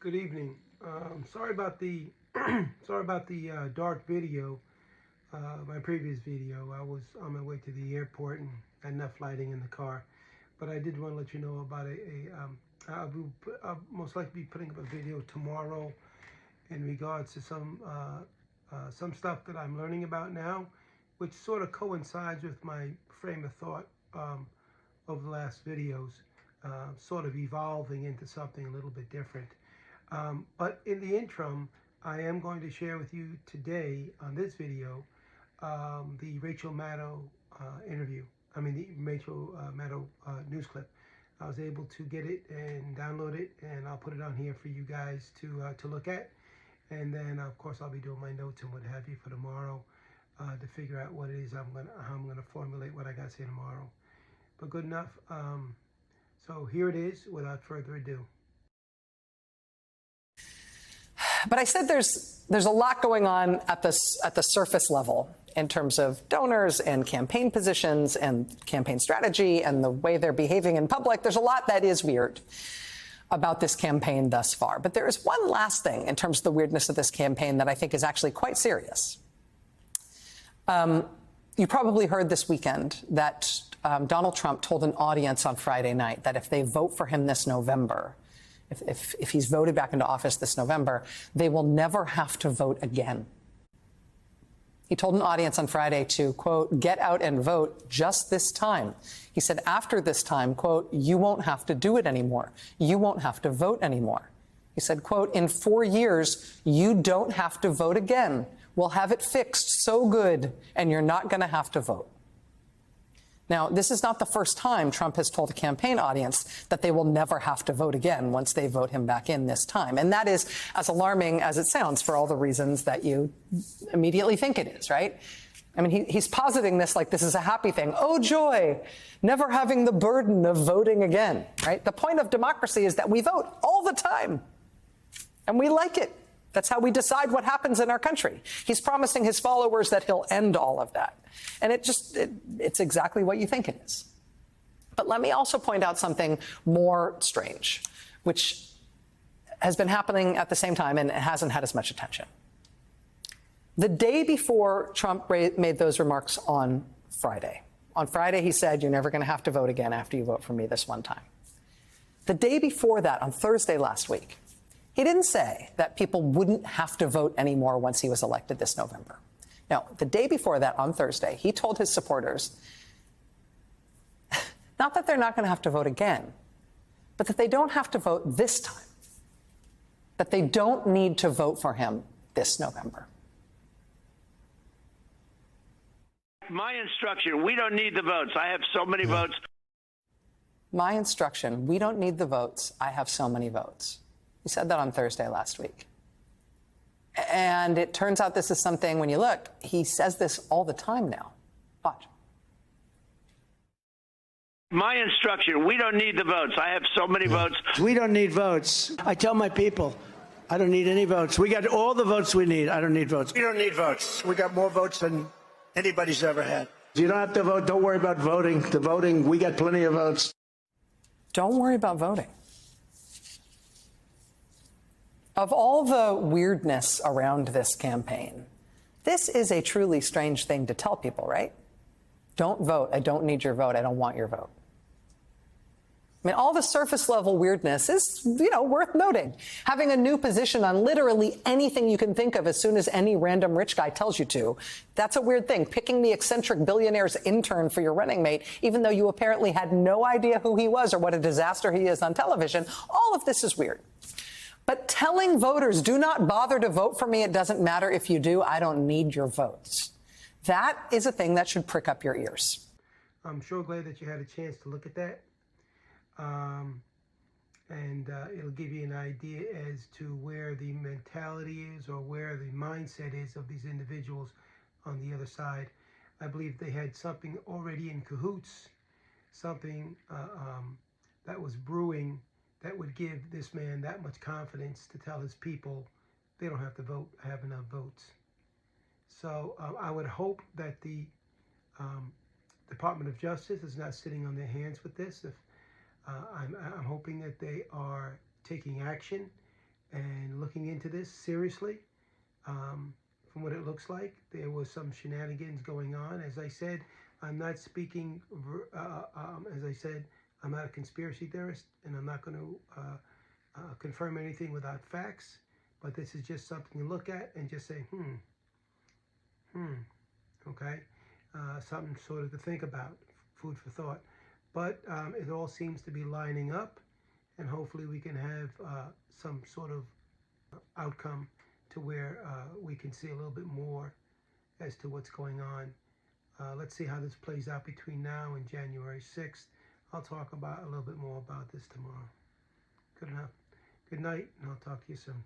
Good evening. Sorry about the dark video. My previous video. I was on my way to the airport and had enough lighting in the car, but I did want to let you know about I'll most likely be putting up a video tomorrow in regards to some stuff that I'm learning about now, which sort of coincides with my frame of thought over the last videos, sort of evolving into something a little bit different. But in the interim, I am going to share with you today on this video the Rachel Maddow interview. The Rachel Maddow news clip. I was able to get it and download it, and I'll put it on here for you guys to look at. And then, of course, I'll be doing my notes and what have you for tomorrow to figure out what it is how I'm gonna formulate what I got to say tomorrow. But good enough. So here it is. Without further ado. But I said there's a lot going on at the surface level in terms of donors and campaign positions and campaign strategy and the way they're behaving in public. There's a lot that is weird about this campaign thus far. But there is one last thing in terms of the weirdness of this campaign that I think is actually quite serious. You probably heard this weekend that Donald Trump told an audience on Friday night that if they vote for him this November, if he's voted back into office this November, they will never have to vote again. He told an audience on Friday to, quote, get out and vote just this time. He said after this time, quote, you won't have to do it anymore. You won't have to vote anymore. He said, quote, in 4 years, you don't have to vote again. We'll have it fixed so good, and you're not going to have to vote. Now, this is not the first time Trump has told a campaign audience that they will never have to vote again once they vote him back in this time. And that is as alarming as it sounds for all the reasons that you immediately think it is, right? I mean, he's positing this like this is a happy thing. Oh, joy, never having the burden of voting again, right? The point of democracy is that we vote all the time, and we like it. That's how we decide what happens in our country. He's promising his followers that he'll end all of that. And it's exactly what you think it is. But let me also point out something more strange, which has been happening at the same time and hasn't had as much attention. The day before Trump made those remarks on Friday, he said, you're never going to have to vote again after you vote for me this one time. The day before that, on Thursday last week, he didn't say that people wouldn't have to vote anymore once he was elected this November. No, the day before that, on Thursday, he told his supporters not that they're not going to have to vote again, but that they don't have to vote this time, that they don't need to vote for him this November. My instruction, we don't need the votes. I have so many votes. My instruction, we don't need the votes. I have so many votes. He said that on Thursday last week. And it turns out this is something, when you look, he says this all the time now. Watch. My instruction, we don't need the votes. I have so many votes. We don't need votes. I tell my people, I don't need any votes. We got all the votes we need. I don't need votes. We don't need votes. We got more votes than anybody's ever had. You don't have to vote. Don't worry about voting. The voting, we got plenty of votes. Don't worry about voting. Of all the weirdness around this campaign, this is a truly strange thing to tell people, right? Don't vote. I don't need your vote. I don't want your vote. I mean, all the surface level weirdness is, worth noting. Having a new position on literally anything you can think of as soon as any random rich guy tells you to, that's a weird thing. Picking the eccentric billionaire's intern for your running mate, even though you apparently had no idea who he was or what a disaster he is on television, all of this is weird. But telling voters, do not bother to vote for me, it doesn't matter if you do, I don't need your votes. That is a thing that should prick up your ears. I'm sure glad that you had a chance to look at that. It'll give you an idea as to where the mentality is or where the mindset is of these individuals on the other side. I believe they had something already in cahoots, something that was brewing that would give this man that much confidence to tell his people they don't have to vote, I have enough votes. So I would hope that the Department of Justice is not sitting on their hands with this. I'm hoping that they are taking action and looking into this seriously. From what it looks like, there was some shenanigans going on. As I said, I'm not speaking, as I said, I'm not a conspiracy theorist, and I'm not going to confirm anything without facts, but this is just something to look at and just say, okay? Something sort of to think about, food for thought. But it all seems to be lining up, and hopefully we can have some sort of outcome to where we can see a little bit more as to what's going on. Let's see how this plays out between now and January 6th. I'll talk about a little bit more about this tomorrow. Good enough. Good night, and I'll talk to you soon.